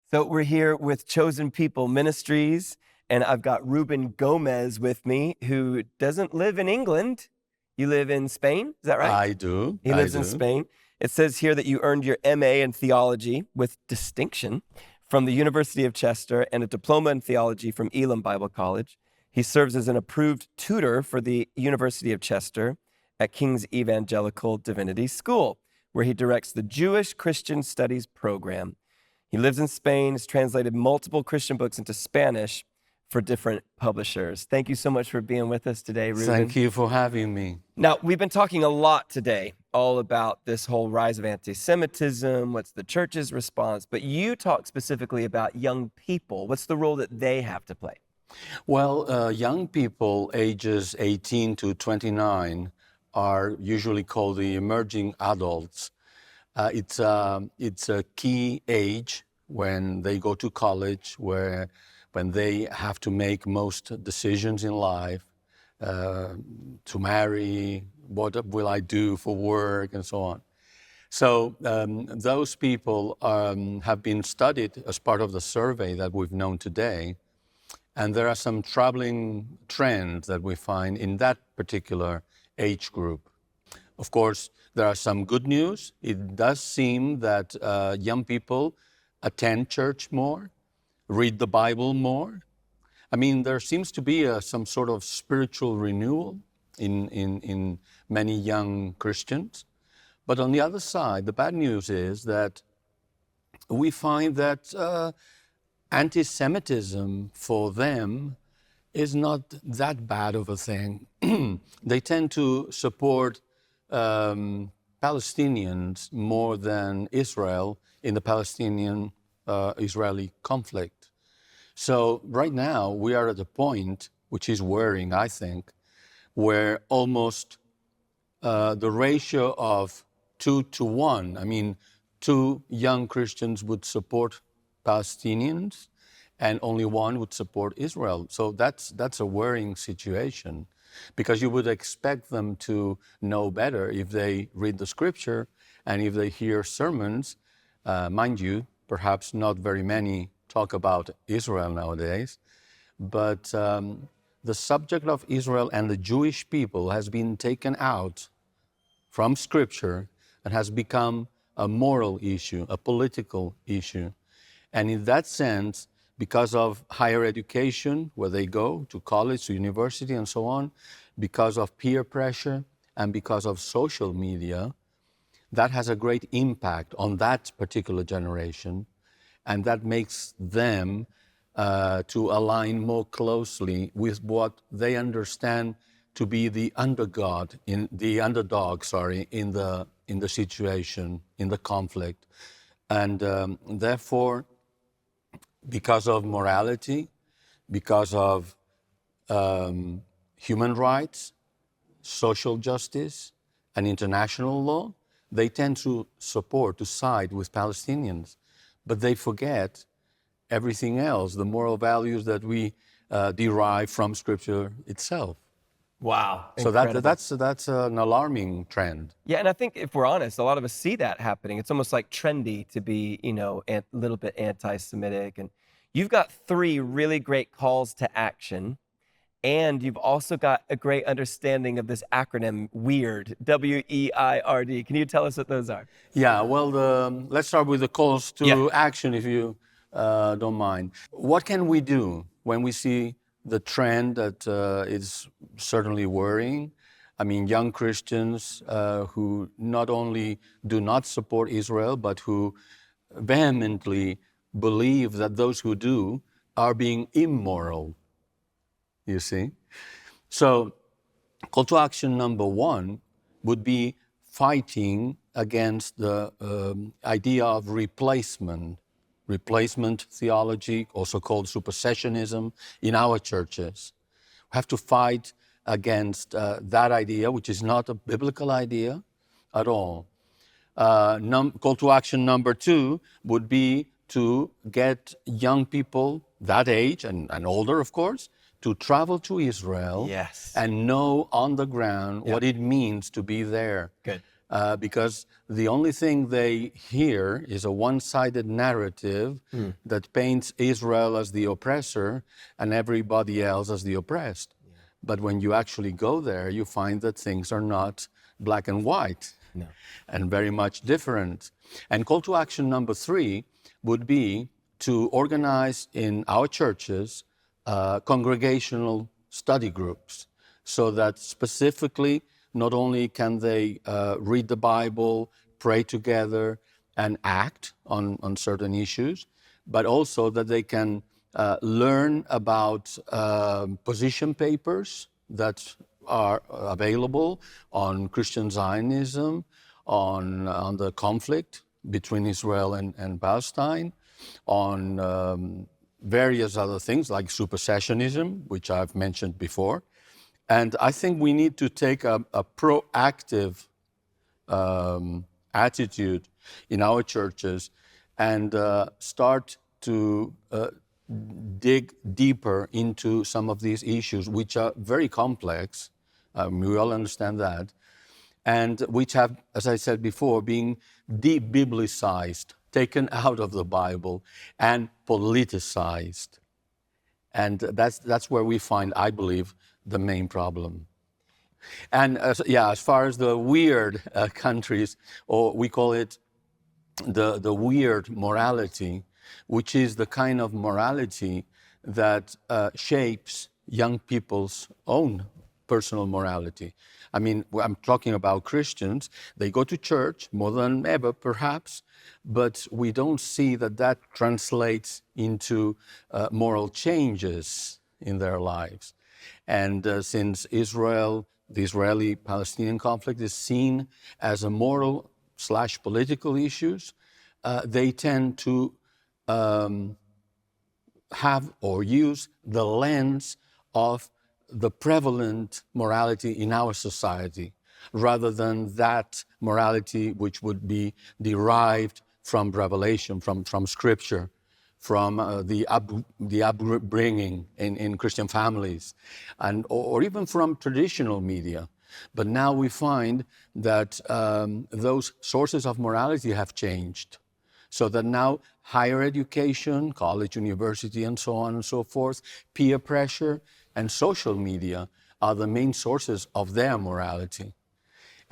So we're here with Chosen People Ministries, and I've got Rubén Gómez with me, who doesn't live in England. You live in Spain, is that right? I do. He lives in Spain. It says here that you earned your MA in theology with distinction from the University of Chester and a diploma in theology from Elam Bible College. He serves as an approved tutor for the University of Chester at King's Evangelical Divinity School, where he directs the Jewish Christian Studies program. He lives in Spain, has translated multiple Christian books into Spanish for different publishers. Thank you so much for being with us today, Rubén. Thank you for having me. Now, we've been talking a lot today all about this whole rise of anti-Semitism, what's the church's response, but you talk specifically about young people. What's the role that they have to play? Well, young people ages 18 to 29 are usually called the emerging adults. It's a key age when they go to college, when they have to make most decisions in life, to marry, what will I do for work, and so on. So those people have been studied as part of the survey that we've known today, and there are some troubling trends that we find in that particular age group. Of course, there are some good news. It does seem that young people attend church more, read the Bible more. I mean, there seems to be some sort of spiritual renewal in many young Christians. But on the other side, the bad news is that we find that anti-Semitism for them is not that bad of a thing. They tend to support Palestinians more than Israel in the Palestinian-Israeli conflict. So right now we are at a point, which is worrying, I think, where almost the ratio of 2 to 1, I mean, 2 young Christians would support Palestinians and only 1 would support Israel. So that's a worrying situation, because you would expect them to know better if they read the scripture and if they hear sermons. Mind you, perhaps not very many talk about Israel nowadays, but the subject of Israel and the Jewish people has been taken out from scripture and has become a moral issue, a political issue. And in that sense, because of higher education, where they go to college, to university, and so on, because of peer pressure and because of social media, that has a great impact on that particular generation, and that makes them to align more closely with what they understand to be the underdog in the situation, in the conflict, and therefore, because of morality, because of human rights, social justice, and international law, they tend to side with Palestinians. But they forget everything else, the moral values that we derive from Scripture itself. Wow. So that's an alarming trend. Yeah, and I think if we're honest, a lot of us see that happening. It's almost like trendy to be, a little bit anti-Semitic. And you've got 3 really great calls to action, and you've also got a great understanding of this acronym, W.E.I.R.D, W-E-I.R.D. Can you tell us what those are? Yeah, well, let's start with the calls to action, if you don't mind. What can we do when we see the trend that is certainly worrying? I mean, young Christians who not only do not support Israel, but who vehemently believe that those who do are being immoral, you see? So, call to action number 1 would be fighting against the idea of replacement theology, also called supersessionism, in our churches. We have to fight against that idea, which is not a biblical idea at all. Call to action number 2 would be to get young people that age, and older, of course, to travel to Israel and know on the ground what it means to be there. Good. because the only thing they hear is a one-sided narrative that paints Israel as the oppressor and everybody else as the oppressed. But when you actually go there, you find that things are not black and white and very much different. And call to action number 3 would be to organize in our churches congregational study groups, so that specifically not only can they read the Bible, pray together, and act on certain issues, but also that they can learn about position papers that are available on Christian Zionism, on the conflict between Israel and Palestine, on various other things like supersessionism, which I've mentioned before. And I think we need to take a proactive attitude in our churches and start to dig deeper into some of these issues, which are very complex. We all understand that. And which have, as I said before, been de-biblicized, taken out of the Bible, and politicized. And that's where we find, I believe, the main problem. And as far as the weird countries, or we call it the weird morality, which is the kind of morality that shapes young people's own personal morality. I mean, I'm talking about Christians. They go to church more than ever, perhaps, but we don't see that translates into moral changes in their lives. And since the Israeli-Palestinian conflict is seen as a moral/political issue, they tend to have or use the lens of the prevalent morality in our society, rather than that morality which would be derived from revelation, from Scripture, from the upbringing in Christian families, or even from traditional media. But now we find that those sources of morality have changed, so that now higher education, college, university, and so on and so forth, peer pressure, and social media are the main sources of their morality.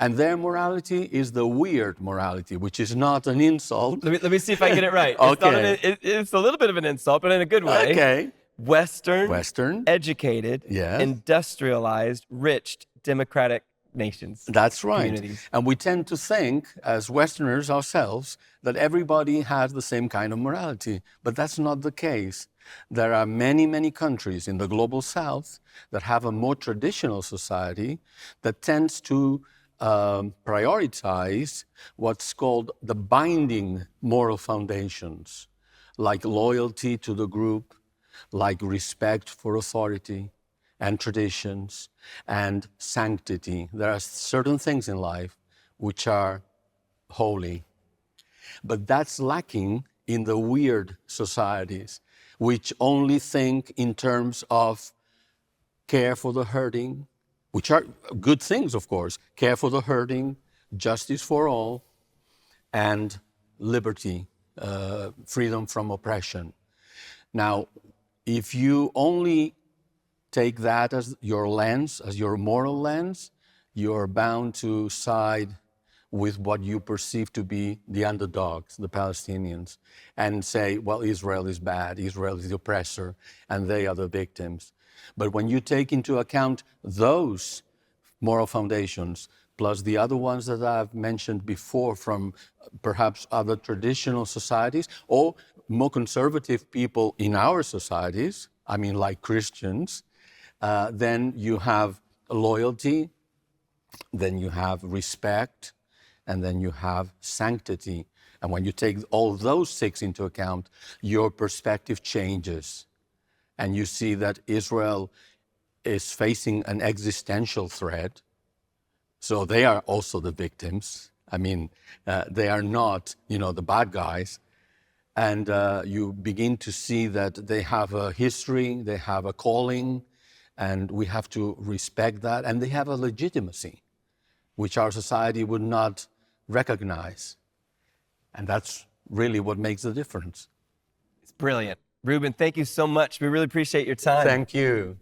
And their morality is the weird morality, which is not an insult. Let me see if I get it right. Okay. It's a little bit of an insult, but in a good way. Okay. Western, educated, yes, industrialized, rich, democratic nations. That's right. Communities. And we tend to think, as Westerners ourselves, that everybody has the same kind of morality. But that's not the case. There are many, many countries in the global South that have a more traditional society that tends to prioritize what's called the binding moral foundations, like loyalty to the group, like respect for authority and traditions and sanctity. There are certain things in life which are holy, but that's lacking in the weird societies, which only think in terms of care for the hurting, which are good things, of course, care for the hurting, justice for all, and liberty, freedom from oppression. Now, if you only take that as your lens, as your moral lens, you're bound to side with what you perceive to be the underdogs, the Palestinians, and say, well, Israel is bad, Israel is the oppressor, and they are the victims. But when you take into account those moral foundations, plus the other ones that I've mentioned before from perhaps other traditional societies, or more conservative people in our societies, I mean like Christians, then you have loyalty, then you have respect, and then you have sanctity. And when you take all those 6 into account, your perspective changes. And you see that Israel is facing an existential threat. So they are also the victims. I mean, they are not, the bad guys. And you begin to see that they have a history, they have a calling, and we have to respect that. And they have a legitimacy. which our society would not recognize. And that's really what makes the difference. It's brilliant. Rubén, thank you so much. We really appreciate your time. Thank you.